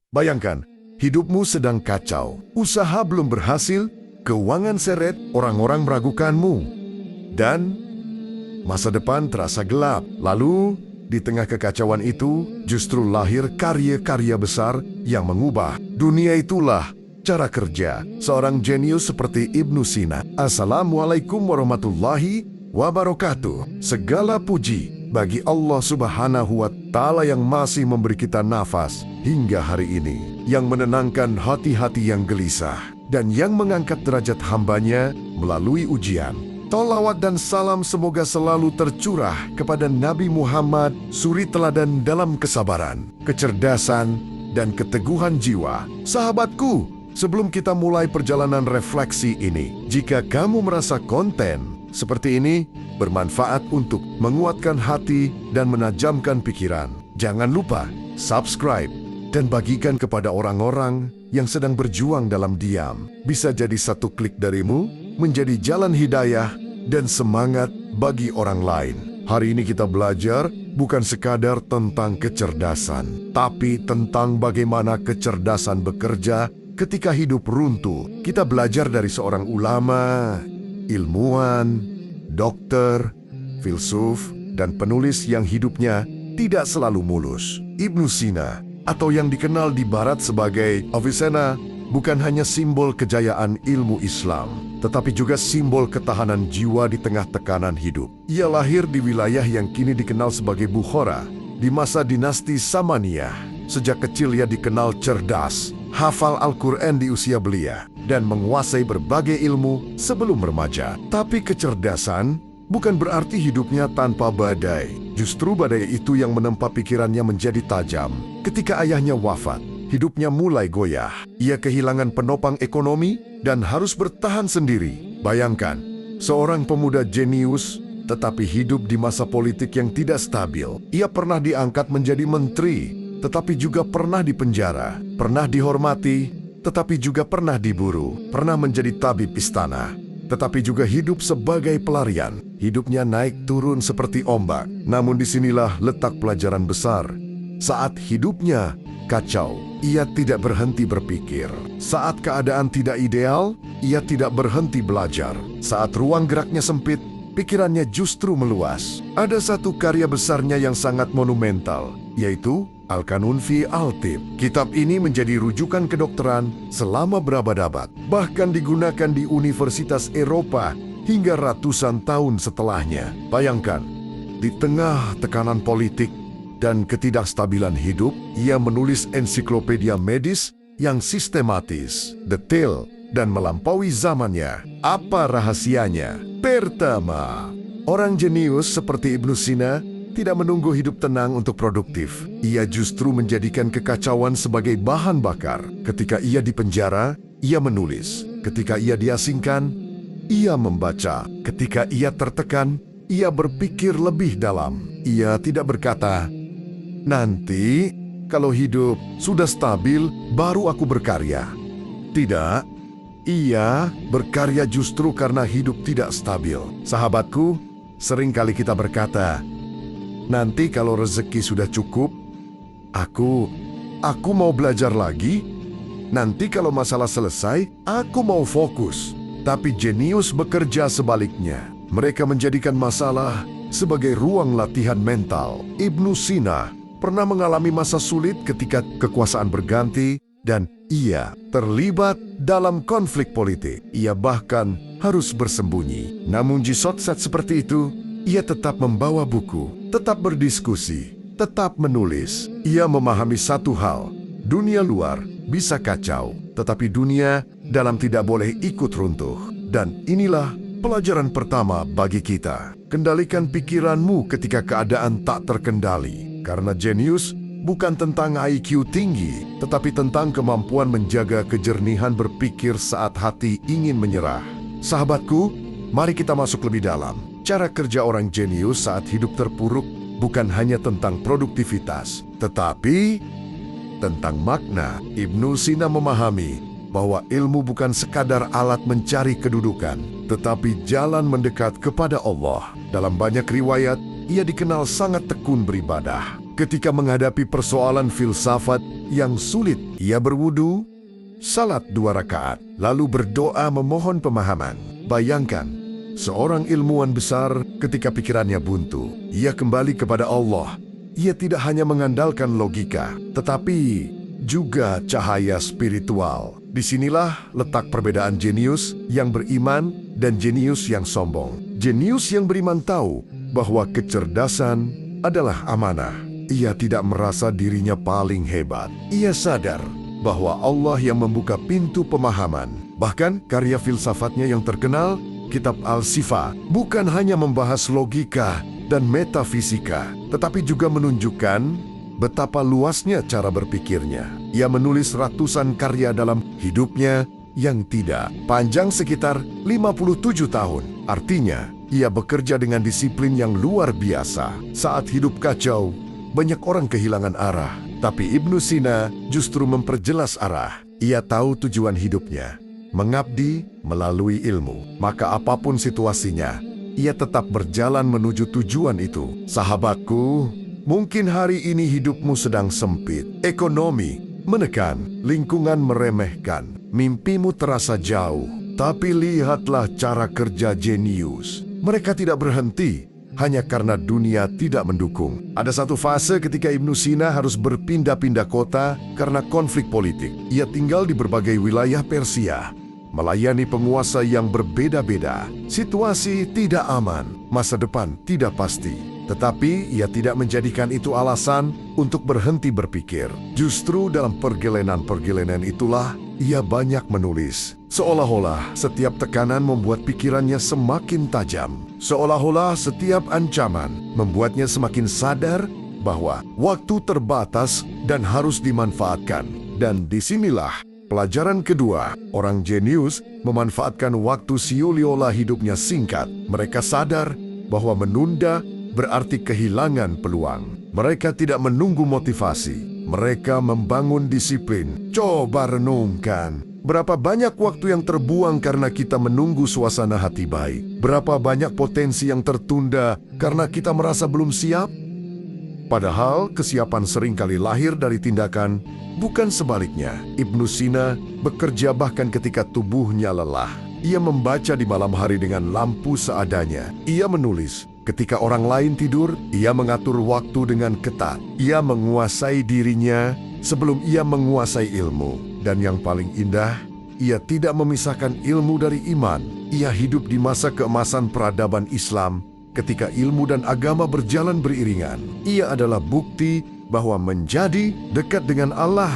Bayangkan, hidupmu sedang kacau, usaha belum berhasil, keuangan seret, orang-orang meragukanmu, dan masa depan terasa gelap. Lalu, di tengah kekacauan itu, justru lahir karya-karya besar yang mengubah dunia. Itulah cara kerja seorang jenius seperti Ibnu Sina. Assalamualaikum warahmatullahi wabarakatuh. Segala puji bagi Allah Subhanahu wa Ta'ala yang masih memberi kita nafas hingga hari ini, yang menenangkan hati-hati yang gelisah, dan yang mengangkat derajat hambanya melalui ujian. Tolawat dan salam semoga selalu tercurah kepada Nabi Muhammad, suri teladan dalam kesabaran, kecerdasan, dan keteguhan jiwa. Sahabatku, sebelum kita mulai perjalanan refleksi ini, jika kamu merasa konten seperti ini bermanfaat untuk menguatkan hati dan menajamkan pikiran, jangan lupa subscribe dan bagikan kepada orang-orang yang sedang berjuang dalam diam. Bisa jadi satu klik darimu menjadi jalan hidayah dan semangat bagi orang lain. Hari ini kita belajar bukan sekadar tentang kecerdasan, tapi tentang bagaimana kecerdasan bekerja ketika hidup runtuh. Kita belajar dari seorang ulama, ilmuwan, dokter, filsuf, dan penulis yang hidupnya tidak selalu mulus. Ibnu Sina, atau yang dikenal di Barat sebagai Avicenna, bukan hanya simbol kejayaan ilmu Islam, tetapi juga simbol ketahanan jiwa di tengah tekanan hidup. Ia lahir di wilayah yang kini dikenal sebagai Bukhara, di masa dinasti Samaniyah. Sejak kecil ia dikenal cerdas, hafal Al-Quran di usia belia, dan menguasai berbagai ilmu sebelum remaja. Tapi kecerdasan bukan berarti hidupnya tanpa badai. Justru badai itu yang menempa pikirannya menjadi tajam. Ketika ayahnya wafat, hidupnya mulai goyah. Ia kehilangan penopang ekonomi dan harus bertahan sendiri. Bayangkan, seorang pemuda jenius tetapi hidup di masa politik yang tidak stabil. Ia pernah diangkat menjadi menteri, tetapi juga pernah dipenjara. Pernah dihormati, tetapi juga pernah diburu. Pernah menjadi tabib istana, tetapi juga hidup sebagai pelarian. Hidupnya naik turun seperti ombak. Namun disinilah letak pelajaran besar. Saat hidupnya kacau, ia tidak berhenti berpikir. Saat keadaan tidak ideal, ia tidak berhenti belajar. Saat ruang geraknya sempit, pikirannya justru meluas. Ada satu karya besarnya yang sangat monumental, yaitu Al-Qanun fi Al-Tibb. Kitab ini menjadi rujukan kedokteran selama berabad-abad, bahkan digunakan di universitas Eropa hingga ratusan tahun setelahnya. Bayangkan, di tengah tekanan politik dan ketidakstabilan hidup, ia menulis ensiklopedia medis yang sistematis, detail, dan melampaui zamannya. Apa rahasianya? Pertama, orang jenius seperti Ibnu Sina tidak menunggu hidup tenang untuk produktif. Ia justru menjadikan kekacauan sebagai bahan bakar. Ketika ia dipenjara, ia menulis. Ketika ia diasingkan, ia membaca. Ketika ia tertekan, ia berpikir lebih dalam. Ia tidak berkata, "Nanti, kalau hidup sudah stabil, baru aku berkarya." Tidak, ia berkarya justru karena hidup tidak stabil. Sahabatku, seringkali kita berkata, "Nanti kalau rezeki sudah cukup, aku mau belajar lagi. Nanti kalau masalah selesai, aku mau fokus." Tapi jenius bekerja sebaliknya. Mereka menjadikan masalah sebagai ruang latihan mental. Ibnu Sina pernah mengalami masa sulit ketika kekuasaan berganti dan ia terlibat dalam konflik politik. Ia bahkan harus bersembunyi. Namun di saat seperti itu, ia tetap membawa buku, tetap berdiskusi, tetap menulis. Ia memahami satu hal, dunia luar bisa kacau, tetapi dunia dalam tidak boleh ikut runtuh. Dan inilah pelajaran pertama bagi kita. Kendalikan pikiranmu ketika keadaan tak terkendali. Karena jenius bukan tentang IQ tinggi, tetapi tentang kemampuan menjaga kejernihan berpikir saat hati ingin menyerah. Sahabatku, mari kita masuk lebih dalam. Cara kerja orang jenius saat hidup terpuruk bukan hanya tentang produktivitas, tetapi tentang makna. Ibnu Sina memahami bahwa ilmu bukan sekadar alat mencari kedudukan, tetapi jalan mendekat kepada Allah. Dalam banyak riwayat, ia dikenal sangat tekun beribadah. Ketika menghadapi persoalan filsafat yang sulit, ia berwudu, salat 2 rakaat, lalu berdoa memohon pemahaman. Bayangkan, seorang ilmuwan besar ketika pikirannya buntu, ia kembali kepada Allah. Ia tidak hanya mengandalkan logika, tetapi juga cahaya spiritual. Disinilah letak perbedaan jenius yang beriman dan jenius yang sombong. Jenius yang beriman tahu bahwa kecerdasan adalah amanah. Ia tidak merasa dirinya paling hebat. Ia sadar bahwa Allah yang membuka pintu pemahaman. Bahkan karya filsafatnya yang terkenal, Kitab Al-Shifa, bukan hanya membahas logika dan metafisika, tetapi juga menunjukkan betapa luasnya cara berpikirnya. Ia menulis ratusan karya dalam hidupnya yang tidak panjang, sekitar 57 tahun. Artinya, ia bekerja dengan disiplin yang luar biasa. Saat hidup kacau, banyak orang kehilangan arah. Tapi Ibnu Sina justru memperjelas arah. Ia tahu tujuan hidupnya, mengabdi melalui ilmu. Maka apapun situasinya, ia tetap berjalan menuju tujuan itu. Sahabatku, mungkin hari ini hidupmu sedang sempit. Ekonomi menekan, lingkungan meremehkan, mimpimu terasa jauh. Tapi lihatlah cara kerja jenius. Mereka tidak berhenti hanya karena dunia tidak mendukung. Ada satu fase ketika Ibnu Sina harus berpindah-pindah kota karena konflik politik. Ia tinggal di berbagai wilayah Persia, melayani penguasa yang berbeda-beda. Situasi tidak aman, masa depan tidak pasti. Tetapi ia tidak menjadikan itu alasan untuk berhenti berpikir. Justru dalam pergelenan-pergelenan itulah ia banyak menulis. Seolah-olah setiap tekanan membuat pikirannya semakin tajam. Seolah-olah setiap ancaman membuatnya semakin sadar bahwa waktu terbatas dan harus dimanfaatkan. Dan disinilah pelajaran kedua. Orang jenius memanfaatkan waktu siola hidupnya singkat. Mereka sadar bahwa menunda berarti kehilangan peluang. Mereka tidak menunggu motivasi. Mereka membangun disiplin. Coba renungkan. Berapa banyak waktu yang terbuang karena kita menunggu suasana hati baik? Berapa banyak potensi yang tertunda karena kita merasa belum siap? Padahal kesiapan seringkali lahir dari tindakan, bukan sebaliknya. Ibnu Sina bekerja bahkan ketika tubuhnya lelah. Ia membaca di malam hari dengan lampu seadanya. Ia menulis ketika orang lain tidur. Ia mengatur waktu dengan ketat. Ia menguasai dirinya sebelum ia menguasai ilmu. Dan yang paling indah, ia tidak memisahkan ilmu dari iman. Ia hidup di masa keemasan peradaban Islam ketika ilmu dan agama berjalan beriringan. Ia adalah bukti bahwa menjadi dekat dengan Allah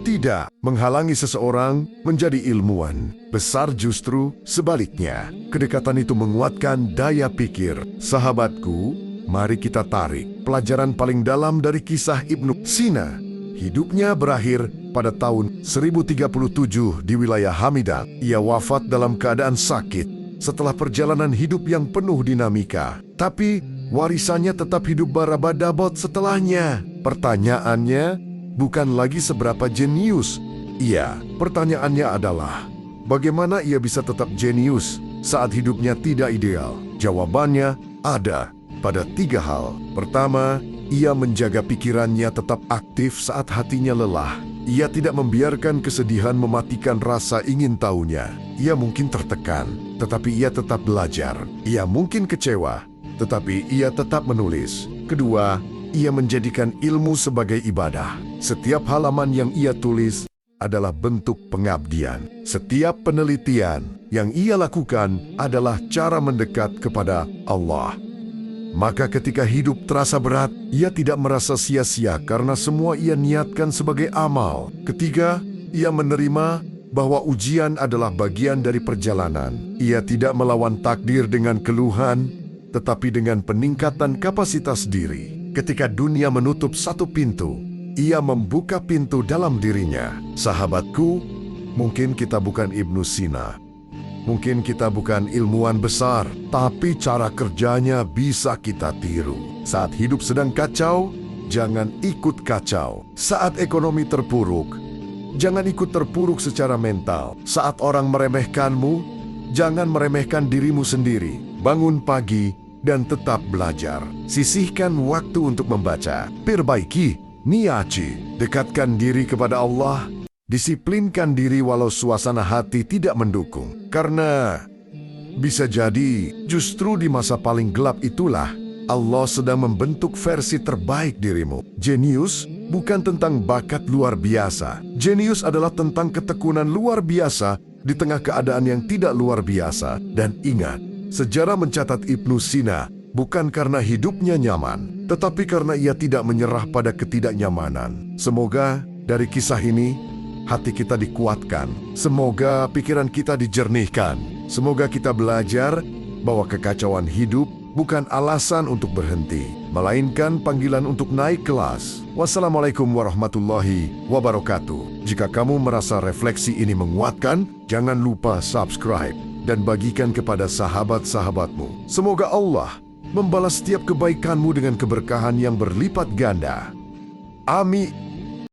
tidak menghalangi seseorang menjadi ilmuwan. Besar justru sebaliknya. Kedekatan itu menguatkan daya pikir. Sahabatku, mari kita tarik pelajaran paling dalam dari kisah Ibnu Sina. Hidupnya berakhir pada tahun 1037 di wilayah Hamidah. Ia wafat dalam keadaan sakit setelah perjalanan hidup yang penuh dinamika. Tapi warisannya tetap hidup barabadabot setelahnya. Pertanyaannya bukan lagi seberapa jenius ia. Pertanyaannya adalah, bagaimana ia bisa tetap jenius saat hidupnya tidak ideal? Jawabannya ada pada 3 hal. Pertama, ia menjaga pikirannya tetap aktif saat hatinya lelah. Ia tidak membiarkan kesedihan mematikan rasa ingin tahunya. Ia mungkin tertekan, tetapi ia tetap belajar. Ia mungkin kecewa, tetapi ia tetap menulis. Kedua, ia menjadikan ilmu sebagai ibadah. Setiap halaman yang ia tulis adalah bentuk pengabdian. Setiap penelitian yang ia lakukan adalah cara mendekat kepada Allah. Maka ketika hidup terasa berat, ia tidak merasa sia-sia karena semua ia niatkan sebagai amal. Ketiga, ia menerima bahwa ujian adalah bagian dari perjalanan. Ia tidak melawan takdir dengan keluhan, tetapi dengan peningkatan kapasitas diri. Ketika dunia menutup satu pintu, ia membuka pintu dalam dirinya. Sahabatku, mungkin kita bukan Ibnu Sina. Mungkin kita bukan ilmuwan besar, tapi cara kerjanya bisa kita tiru. Saat hidup sedang kacau, jangan ikut kacau. Saat ekonomi terpuruk, jangan ikut terpuruk secara mental. Saat orang meremehkanmu, jangan meremehkan dirimu sendiri. Bangun pagi dan tetap belajar. Sisihkan waktu untuk membaca. Perbaiki niat, dekatkan diri kepada Allah. Disiplinkan diri walau suasana hati tidak mendukung. Karena bisa jadi justru di masa paling gelap itulah Allah sedang membentuk versi terbaik dirimu. Jenius bukan tentang bakat luar biasa. Jenius adalah tentang ketekunan luar biasa di tengah keadaan yang tidak luar biasa. Dan ingat, sejarah mencatat Ibnu Sina bukan karena hidupnya nyaman, tetapi karena ia tidak menyerah pada ketidaknyamanan. Semoga dari kisah ini hati kita dikuatkan. Semoga pikiran kita dijernihkan. Semoga kita belajar bahwa kekacauan hidup bukan alasan untuk berhenti, melainkan panggilan untuk naik kelas. Wassalamualaikum warahmatullahi wabarakatuh. Jika kamu merasa refleksi ini menguatkan, jangan lupa subscribe dan bagikan kepada sahabat-sahabatmu. Semoga Allah membalas setiap kebaikanmu dengan keberkahan yang berlipat ganda. Amin.